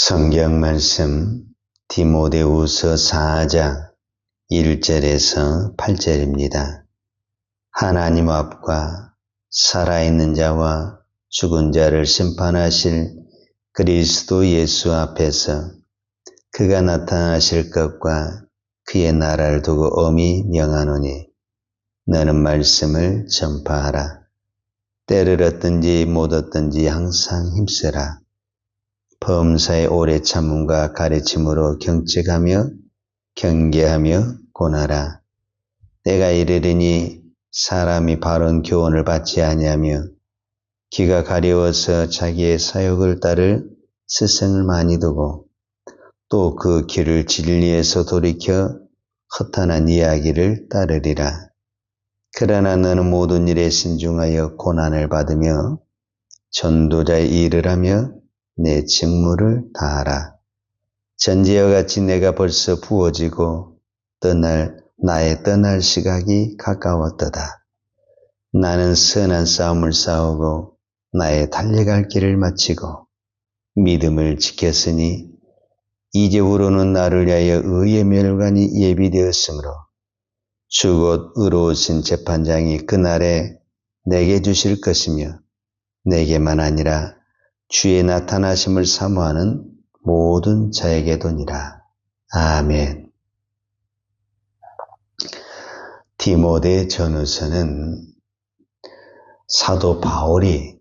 성경 말씀 디모데후서 4장 1절에서 8절입니다. 하나님 앞과 살아있는 자와 죽은 자를 심판하실 그리스도 예수 앞에서 그가 나타나실 것과 그의 나라를 두고 엄히 명하노니 너는 말씀을 전파하라. 때를 얻든지 못 얻든지 항상 힘쓰라. 범사의 오래 참음과 가르침으로 경책하며 경계하며 권하라. 때가 이르리니 사람이 바른 교훈을 받지 아니하며 귀가 가려워서 자기의 사욕을 따를 스승을 많이 두고 또 그 길을 진리에서 돌이켜 허탄한 이야기를 따르리라. 그러나 너는 모든 일에 신중하여 고난을 받으며 전도자의 일을 하며 내 직무를 다하라. 전제와 같이 내가 벌써 부어지고 나의 떠날 시각이 가까웠도다. 나는 선한 싸움을 싸우고 나의 달려갈 길을 마치고 믿음을 지켰으니 이제후로는 나를 위하여 의의 멸관이 예비되었으므로 주 곧 의로우신 재판장이 그날에 내게 주실 것이며 내게만 아니라 주의 나타나심을 사모하는 모든 자에게도니라. 아멘. 디모데 전후서는 사도 바울이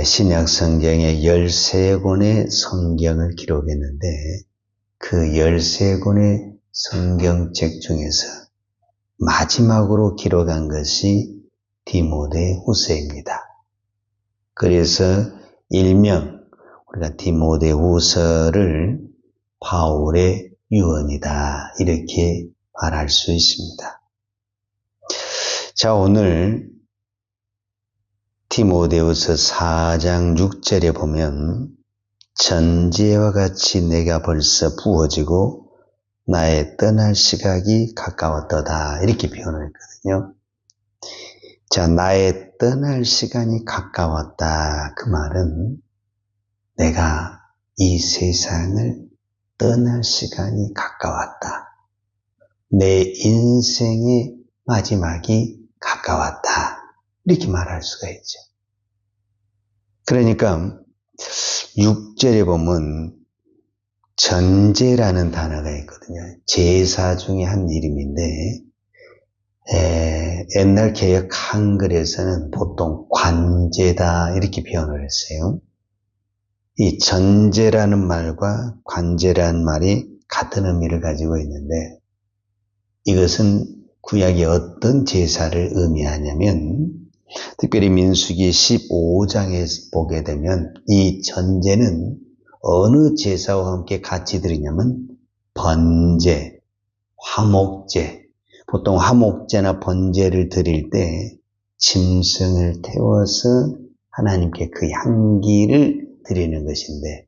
신약 성경의 13권의 성경을 기록했는데 그 13권의 성경책 중에서 마지막으로 기록한 것이 디모데 후서입니다. 그래서 일명 우리가 디모데 후서를 바울의 유언이다 이렇게 말할 수 있습니다. 자, 오늘 디모데후서 4장 6절에 보면 전제와 같이 내가 벌써 부어지고 나의 떠날 시각이 가까웠도다 이렇게 표현을 했거든요. 자, 나의 떠날 시간이 가까웠다. 그 말은 내가 이 세상을 떠날 시간이 가까웠다. 내 인생의 마지막이 가까웠다. 이렇게 말할 수가 있죠. 그러니까 6절에 보면 전제라는 단어가 있거든요. 제사 중에 한 이름인데 옛날 개역 한글에서는 보통 관제다 이렇게 표현을 했어요. 이 전제라는 말과 관제라는 말이 같은 의미를 가지고 있는데 이것은 구약의 어떤 제사를 의미하냐면 특별히 민수기 15장에 보게 되면 이 전제는 어느 제사와 함께 같이 드리냐면 번제, 화목제, 보통 화목제나 번제를 드릴 때 짐승을 태워서 하나님께 그 향기를 드리는 것인데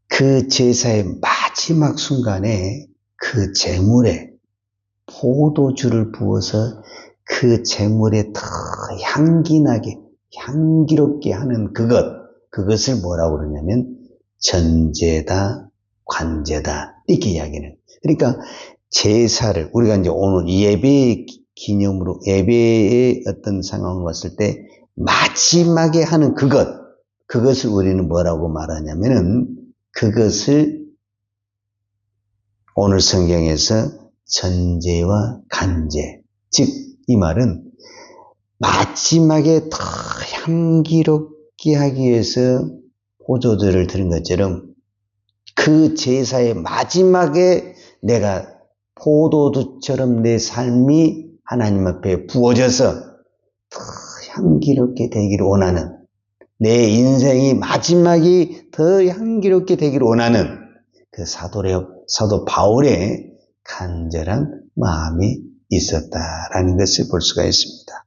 그 제사의 마지막 순간에 그 제물에 포도주를 부어서 그 제물에 더 향기나게 향기롭게 하는 그것을 뭐라고 그러냐면 전제다, 관제다 이렇게 이야기는. 그러니까 제사를 우리가 이제 오늘 예배 기념으로 예배의 어떤 상황을 봤을 때 마지막에 하는 그것을 우리는 뭐라고 말하냐면은 그것을 오늘 성경에서 전제와 간제, 즉 이 말은 마지막에 더 향기롭게 하기 위해서 포도주를 드린 것처럼 그 제사의 마지막에 내가 포도주처럼 내 삶이 하나님 앞에 부어져서 더 향기롭게 되기를 원하는 내 인생이 마지막이 더 향기롭게 되기를 원하는 그 사도 바울의 간절한 마음이 있었다라는 것을 볼 수가 있습니다.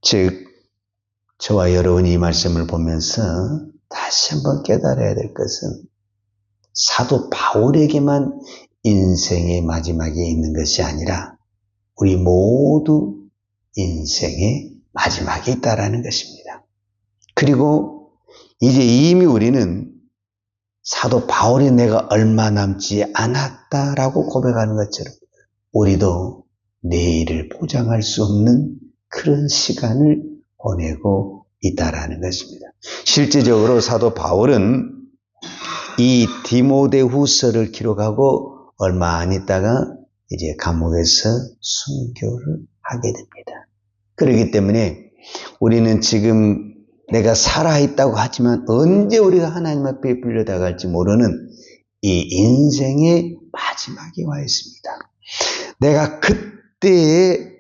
즉 저와 여러분이 이 말씀을 보면서 다시 한번 깨달아야 될 것은 사도 바울에게만 인생의 마지막이 있는 것이 아니라 우리 모두 인생의 마지막이 있다라는 것입니다. 그리고 이제 이미 우리는 사도 바울이 내가 얼마 남지 않았다라고 고백하는 것처럼 우리도 내일을 보장할 수 없는 그런 시간을 보내고 있다라는 것입니다. 실제적으로 사도 바울은 이 디모데후서를 기록하고 얼마 안 있다가 이제 감옥에서 순교를 하게 됩니다. 그렇기 때문에 우리는 지금 내가 살아있다고 하지만 언제 우리가 하나님 앞에 불려다갈지 모르는 이 인생의 마지막이 와 있습니다. 내가 그때에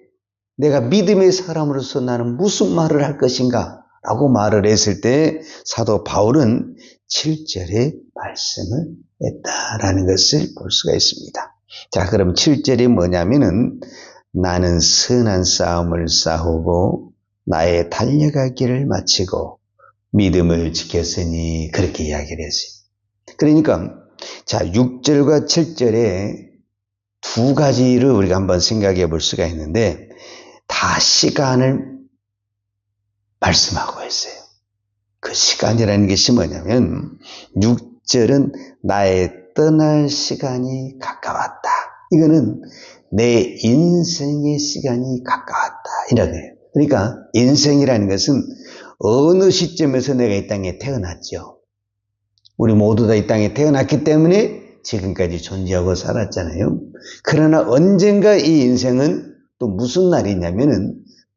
내가 믿음의 사람으로서 나는 무슨 말을 할 것인가 라고 말을 했을 때 사도 바울은 7절에 말씀을 했다라는 것을 볼 수가 있습니다. 자, 그럼 7절이 뭐냐면은 나는 선한 싸움을 싸우고 나의 달려가기를 마치고 믿음을 지켰으니 그렇게 이야기를 했어요. 그러니까 자 6절과 7절에 두 가지를 우리가 한번 생각해 볼 수가 있는데 다 시간을 말씀하고 있어요. 그 시간이라는 것이 뭐냐면 6절은 나의 떠날 시간이 가까웠다. 이거는 내 인생의 시간이 가까웠다. 이러네요. 그러니까 인생이라는 것은 어느 시점에서 내가 이 땅에 태어났죠. 우리 모두 다 이 땅에 태어났기 때문에 지금까지 존재하고 살았잖아요. 그러나 언젠가 이 인생은 또 무슨 날이냐면은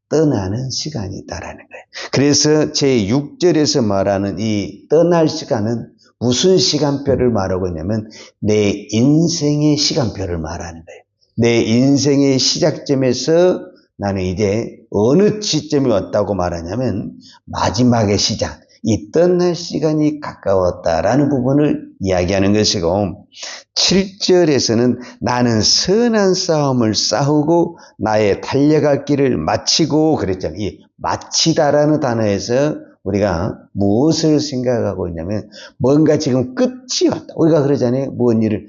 떠나는 시간이 있다라는 거예요. 그래서 제 6절에서 말하는 이 떠날 시간은 무슨 시간표를 말하고 있냐면 내 인생의 시간표를 말하는 거예요. 내 인생의 시작점에서 나는 이제 어느 시점이 왔다고 말하냐면 마지막의 시작, 이 떠날 시간이 가까웠다라는 부분을 이야기하는 것이고 7절에서는 나는 선한 싸움을 싸우고 나의 달려갈 길을 마치고 그랬잖아요. 이 마치다라는 단어에서 우리가 무엇을 생각하고 있냐면 뭔가 지금 끝이 왔다. 우리가 그러잖아요. 뭔 일을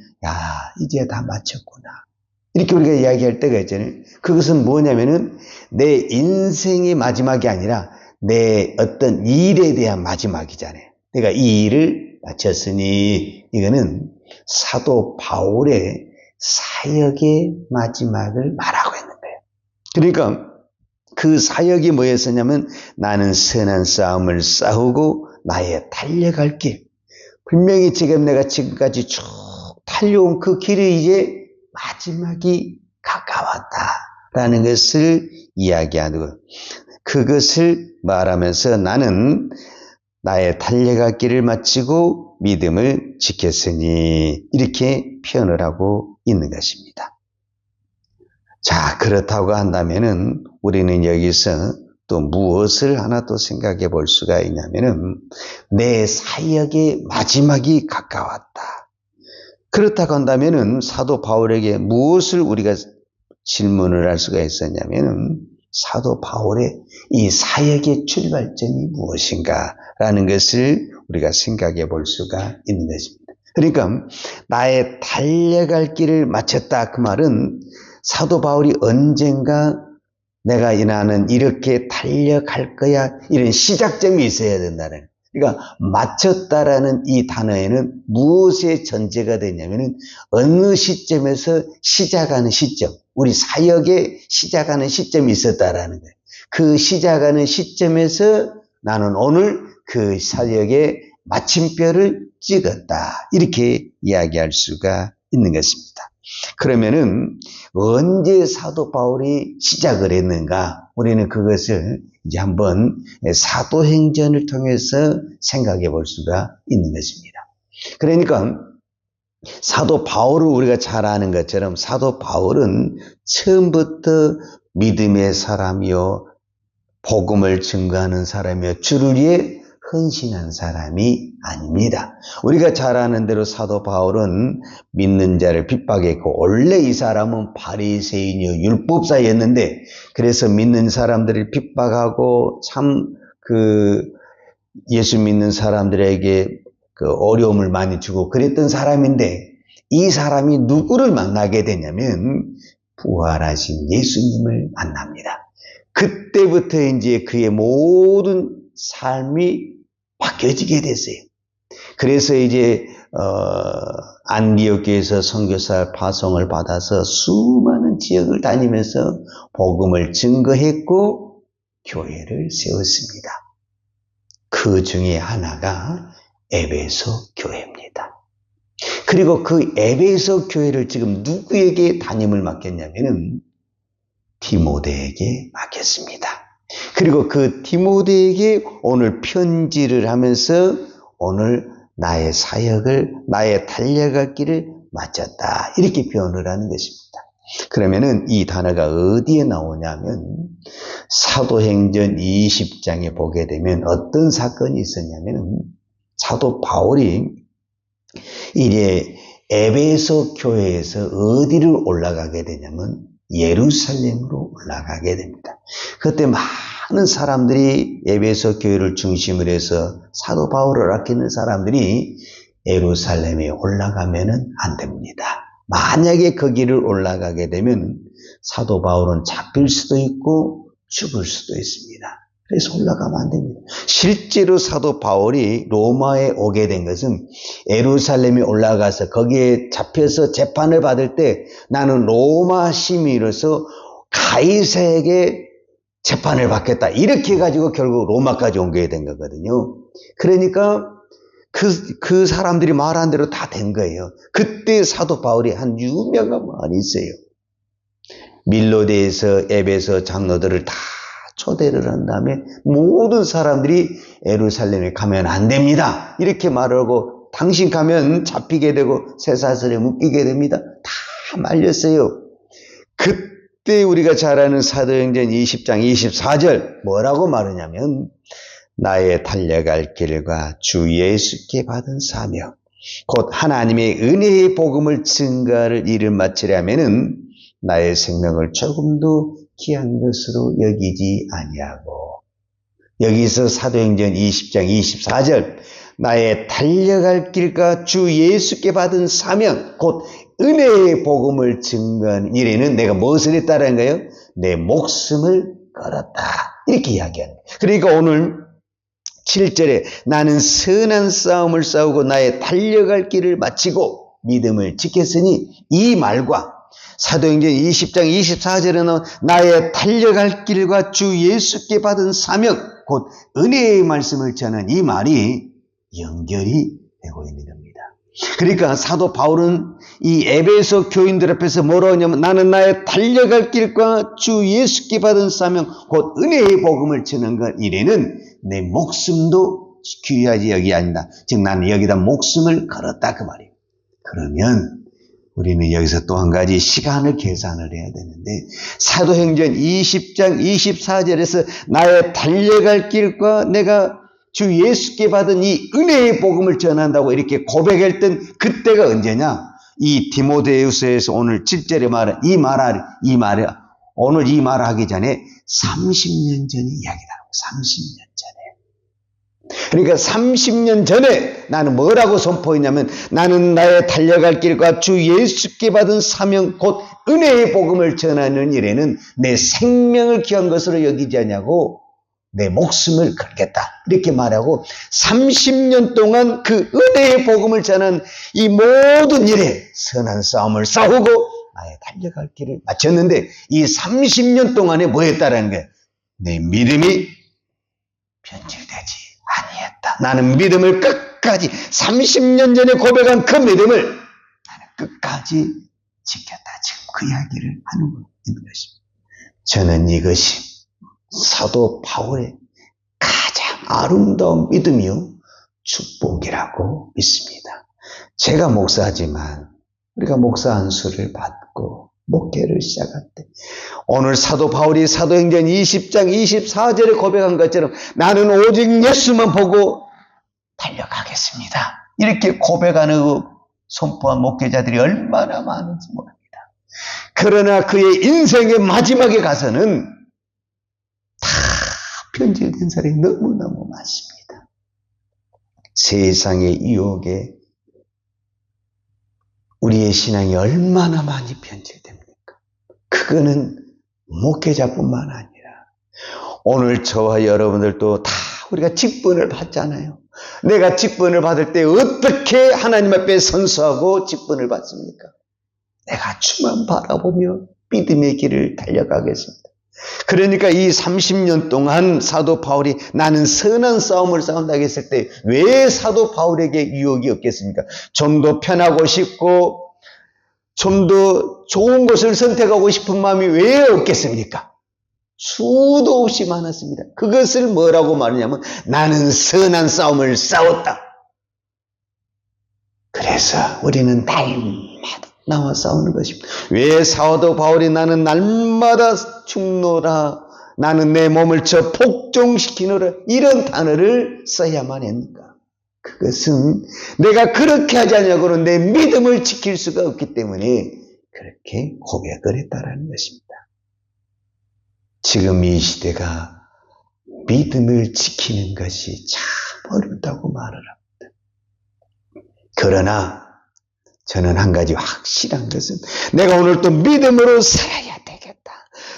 이제 다 마쳤구나. 이렇게 우리가 이야기할 때가 있잖아요. 그것은 뭐냐면은 내 인생의 마지막이 아니라 내 어떤 일에 대한 마지막이잖아요. 내가 이 일을 마쳤으니 이거는 사도 바울의 사역의 마지막을 말하고 있는 거예요. 그러니까 그 사역이 뭐였었냐면 나는 선한 싸움을 싸우고 나의 달려갈 길. 분명히 지금 내가 지금까지 쭉 달려온 그 길이 이제 마지막이 가까웠다라는 것을 이야기하는 것. 그것을 말하면서 나는 나의 달려갈 길을 마치고 믿음을 지켰으니 이렇게 표현을 하고 있는 것입니다. 자, 그렇다고 한다면은 우리는 여기서 또 무엇을 하나 또 생각해 볼 수가 있냐면은 내 사역의 마지막이 가까웠다. 그렇다고 한다면은 사도 바울에게 무엇을 우리가 질문을 할 수가 있었냐면은 사도 바울의 이 사역의 출발점이 무엇인가라는 것을 우리가 생각해 볼 수가 있는 것입니다. 그러니까 나의 달려갈 길을 마쳤다 그 말은 사도 바울이 언젠가 내가 나는 이렇게 달려갈 거야 이런 시작점이 있어야 된다는 거예요. 그러니까 마쳤다라는 이 단어에는 무엇의 전제가 되냐면은 어느 시점에서 시작하는 시점, 우리 사역의 시작하는 시점이 있었다라는 거예요. 그 시작하는 시점에서 나는 오늘 그 사역의 마침표를 찍었다. 이렇게 이야기할 수가 있는 것입니다. 그러면은 언제 사도 바울이 시작을 했는가? 우리는 그것을 이제 한번 사도행전을 통해서 생각해 볼 수가 있는 것입니다. 그러니까 사도 바울을 우리가 잘 아는 것처럼 사도 바울은 처음부터 믿음의 사람이요, 복음을 증거하는 사람이요, 주를 위해 헌신한 사람이 아닙니다. 우리가 잘 아는 대로 사도 바울은 믿는 자를 핍박했고 원래 이 사람은 바리새인이요 율법사였는데 그래서 믿는 사람들을 핍박하고 참 예수 믿는 사람들에게 그 어려움을 많이 주고 그랬던 사람인데 이 사람이 누구를 만나게 되냐면 부활하신 예수님을 만납니다. 그때부터 이제 그의 모든 삶이 바뀌어지게 됐어요. 그래서 이제 안디옥 교회에서 선교사 파송을 받아서 수많은 지역을 다니면서 복음을 증거했고 교회를 세웠습니다. 그 중에 하나가 에베소 교회입니다. 그리고 그 에베소 교회를 지금 누구에게 담임을 맡겼냐면은 디모데에게 맡겼습니다. 그리고 그 디모데에게 오늘 편지를 하면서 오늘 나의 사역을, 나의 달려갈 길을 마쳤다. 이렇게 표현을 하는 것입니다. 그러면은 이 단어가 어디에 나오냐면 사도행전 20장에 보게 되면 어떤 사건이 있었냐면 사도 바울이 이제 에베소 교회에서 어디를 올라가게 되냐면 예루살렘으로 올라가게 됩니다. 그때 많은 사람들이 에베소 교회를 중심으로 해서 사도 바울을 아끼는 사람들이 예루살렘에 올라가면 안 됩니다. 만약에 거기를 올라가게 되면 사도 바울은 잡힐 수도 있고 죽을 수도 있습니다. 그래서 올라가면 안 됩니다. 실제로 사도 바울이 로마에 오게 된 것은 예루살렘에 올라가서 거기에 잡혀서 재판을 받을 때 나는 로마 시민으로서 가이사에게 재판을 받겠다. 이렇게 해가지고 결국 로마까지 옮겨야 된 거거든요. 그러니까 그 사람들이 말한 대로 다 된 거예요. 그때 사도 바울이 한 유명한 말이 있어요. 밀로데에서 에베소 장로들을 다 초대를 한 다음에 모든 사람들이 예루살렘에 가면 안 됩니다. 이렇게 말하고 당신 가면 잡히게 되고 쇠사슬에 묶이게 됩니다. 다 말렸어요. 그때 우리가 잘 아는 사도행전 20장 24절 뭐라고 말하냐면 나의 달려갈 길과 주 예수께 받은 사명 곧 하나님의 은혜의 복음을 증거할 일을 마치려면은 나의 생명을 조금도 귀한 것으로 여기지 아니하고 여기서 사도행전 20장 24절 나의 달려갈 길과 주 예수께 받은 사명 곧 은혜의 복음을 증거한 일에는 내가 무엇을 했다는 거예요? 내 목숨을 걸었다 이렇게 이야기하는 거예요. 그러니까 오늘 7절에 나는 선한 싸움을 싸우고 나의 달려갈 길을 마치고 믿음을 지켰으니 이 말과 사도행전 20장 24절에는 나의 달려갈 길과 주 예수께 받은 사명 곧 은혜의 말씀을 전한 이 말이 연결이 되고 있는 겁니다. 그러니까 사도 바울은 이 에베소 교인들 앞에서 뭐라고 하냐면 나는 나의 달려갈 길과 주 예수께 받은 사명 곧 은혜의 복음을 전한 것 이래는 내 목숨도 귀하지 여기 아니다. 즉 나는 여기다 목숨을 걸었다 그 말이에요. 그러면 우리는 여기서 또 한 가지 시간을 계산을 해야 되는데 사도행전 20장 24절에서 나의 달려갈 길과 내가 주 예수께 받은 이 은혜의 복음을 전한다고 이렇게 고백했던 그때가 언제냐? 이 디모데후서에서 오늘 7절에 말한 이 말을 오늘 이 말을 하기 전에 30년 전의 이야기라고 30년 전에. 그러니까 30년 전에 나는 뭐라고 선포했냐면 나는 나의 달려갈 길과 주 예수께 받은 사명 곧 은혜의 복음을 전하는 일에는 내 생명을 귀한 것으로 여기지 않냐고 내 목숨을 걸겠다 이렇게 말하고 30년 동안 그 은혜의 복음을 전한 이 모든 일에 선한 싸움을 싸우고 나의 달려갈 길을 마쳤는데 이 30년 동안에 뭐 했다라는 거예요? 내 믿음이 변질되지 아니했다. 나는 믿음을 끝까지 30년 전에 고백한 그 믿음을 나는 끝까지 지켰다. 지금 그 이야기를 하는 것입니다. 저는 이것이 사도 바울의 가장 아름다운 믿음이요 축복이라고 믿습니다. 제가 목사지만 우리가 목사 안수를 받고 목회를 시작할 때 오늘 사도 바울이 사도행전 20장 24절에 고백한 것처럼 나는 오직 예수만 보고 달려가겠습니다. 이렇게 고백하는 선포한 목회자들이 얼마나 많은지 모릅니다. 그러나 그의 인생의 마지막에 가서는 다 변질된 사람이 너무너무 많습니다. 세상의 유혹에 우리의 신앙이 얼마나 많이 변질됩니까? 그거는 목회자뿐만 아니라 오늘 저와 여러분들도 다 우리가 직분을 받잖아요. 내가 직분을 받을 때 어떻게 하나님 앞에 선서하고 직분을 받습니까? 내가 주만 바라보며 믿음의 길을 달려가겠습니다. 그러니까 이 30년 동안 사도 바울이 나는 선한 싸움을 싸운다고 했을 때 왜 사도 바울에게 유혹이 없겠습니까? 좀 더 편하고 싶고 좀 더 좋은 것을 선택하고 싶은 마음이 왜 없겠습니까? 수도 없이 많았습니다. 그것을 뭐라고 말하냐면 나는 선한 싸움을 싸웠다. 그래서 우리는 날마다 나와 싸우는 것입니다. 왜 사도 바울이 나는 날마다 죽노라, 나는 내 몸을 저 복종시키노라 이런 단어를 써야만 했는가? 그것은 내가 그렇게 하지 않냐고는 내 믿음을 지킬 수가 없기 때문에 그렇게 고백을 했다라는 것입니다. 지금 이 시대가 믿음을 지키는 것이 참 어렵다고 말을 합니다. 그러나 저는 한 가지 확실한 것은 내가 오늘 또 믿음으로 살아야 되겠다.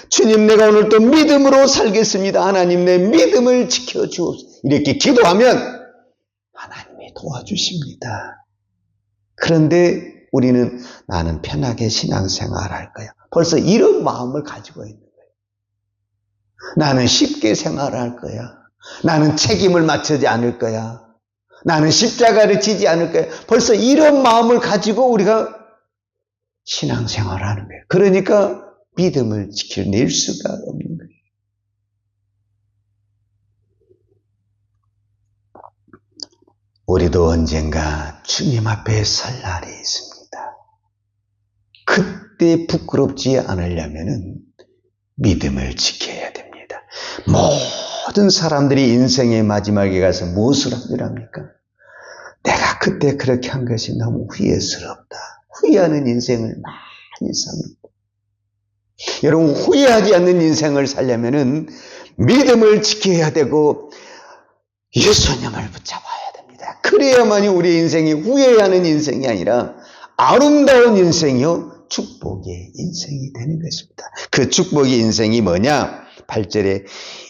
주님, 내가 오늘 또 믿음으로 살겠습니다. 하나님, 내 믿음을 지켜주옵소서. 이렇게 기도하면 하나님이 도와주십니다. 그런데 우리는 나는 편하게 신앙생활 할 거야. 벌써 이런 마음을 가지고 있는 거예요. 나는 쉽게 생활할 거야. 나는 책임을 맡지 않을 거야. 나는 십자가를 지지 않을 거야. 벌써 이런 마음을 가지고 우리가 신앙생활을 하는 거예요. 그러니까 믿음을 지켜낼 수가 없는 거예요. 우리도 언젠가 주님 앞에 설 날이 있습니다. 그때 부끄럽지 않으려면 믿음을 지켜야 됩니다. 모든 사람들이 인생의 마지막에 가서 무엇을 하더랍니까? 내가 그때 그렇게 한 것이 너무 후회스럽다. 후회하는 인생을 많이 삽니다. 여러분, 후회하지 않는 인생을 살려면 믿음을 지켜야 되고 예수님을 붙잡아야 됩니다. 그래야만이 우리 인생이 후회하는 인생이 아니라 아름다운 인생이요, 축복의 인생이 되는 것입니다. 그 축복의 인생이 뭐냐? 8절에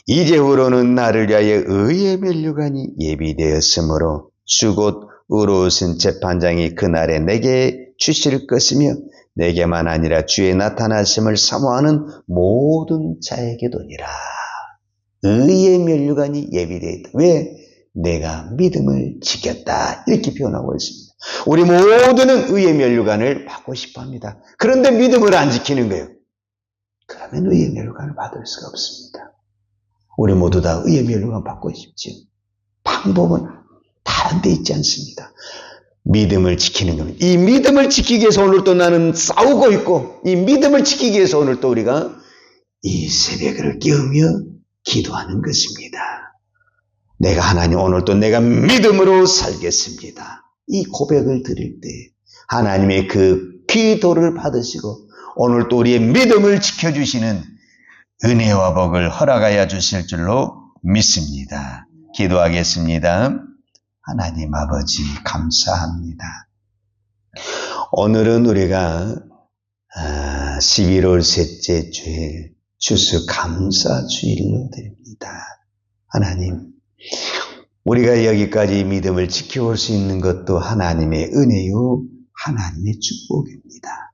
이제후로는 나를 위하여 의의 면류관이 예비되었으므로 주 곧 의로우신 재판장이 그날에 내게 주실 것이며 내게만 아니라 주의 나타나심을 사모하는 모든 자에게도니라. 의의 면류관이 예비되어 있다. 왜? 내가 믿음을 지켰다. 이렇게 표현하고 있습니다. 우리 모두는 의의 면류관을 받고 싶어합니다. 그런데 믿음을 안 지키는 거예요. 그러면 의의 면류관을 받을 수가 없습니다. 우리 모두 다 의의 면류관 받고 싶지요. 방법은 다른 데 있지 않습니다. 믿음을 지키는 겁니다. 이 믿음을 지키기 위해서 오늘 또 나는 싸우고 있고, 이 믿음을 지키기 위해서 오늘 또 우리가 이 새벽을 깨우며 기도하는 것입니다. 내가 하나님 오늘 또 내가 믿음으로 살겠습니다. 이 고백을 드릴 때 하나님의 그 기도를 받으시고 오늘 또 우리의 믿음을 지켜주시는 은혜와 복을 허락하여 주실 줄로 믿습니다. 기도하겠습니다. 하나님 아버지 감사합니다. 오늘은 우리가 11월 셋째 주에 추수감사주일로 드립니다. 하나님, 우리가 여기까지 믿음을 지켜올 수 있는 것도 하나님의 은혜요, 하나님의 축복입니다.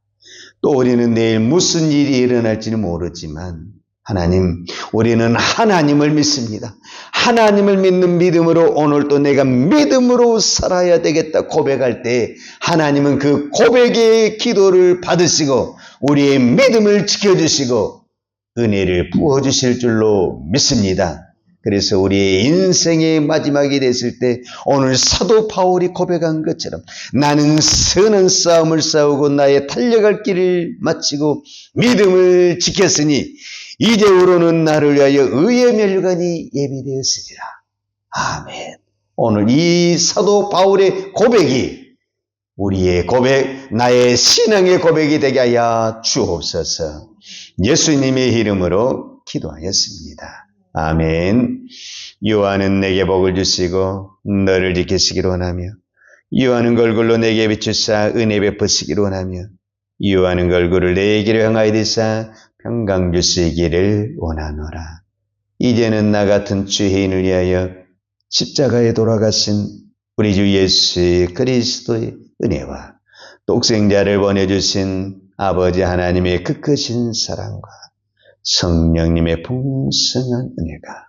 또 우리는 내일 무슨 일이 일어날지는 모르지만 하나님, 우리는 하나님을 믿습니다. 하나님을 믿는 믿음으로 오늘 또 내가 믿음으로 살아야 되겠다 고백할 때 하나님은 그 고백의 기도를 받으시고 우리의 믿음을 지켜주시고 은혜를 부어주실 줄로 믿습니다. 그래서 우리의 인생의 마지막이 됐을 때 오늘 사도 바울이 고백한 것처럼 나는 선한 싸움을 싸우고 나의 달려갈 길을 마치고 믿음을 지켰으니 이제후로는 나를 위하여 의의 면류관이 예비되었으리라. 아멘. 오늘 이 사도 바울의 고백이 우리의 고백, 나의 신앙의 고백이 되게 하여 주옵소서. 예수님의 이름으로 기도하였습니다. 아멘. 요한은 내게 복을 주시고 너를 지키시기를 원하며 요한은 얼굴로 내게 비추사 은혜 베푸시기를 원하며 요한은 얼굴을 내게로 향하여 드사 평강 주시기를 원하노라. 이제는 나 같은 죄인을 위하여 십자가에 돌아가신 우리 주 예수 그리스도의 은혜와 독생자를 보내주신 아버지 하나님의 그 크신 사랑과 성령님의 풍성한 은혜가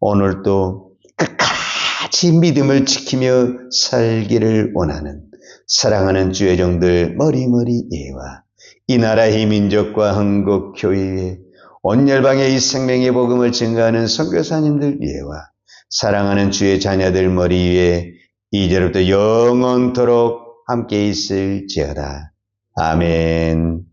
오늘도 끝까지 믿음을 지키며 살기를 원하는 사랑하는 주의 종들 머리머리 예와 이 나라의 민족과 한국교회의 온 열방의 이 생명의 복음을 증거하는 선교사님들 예와 사랑하는 주의 자녀들 머리 위에 이제부터 영원토록 함께 있을지어다. 아멘.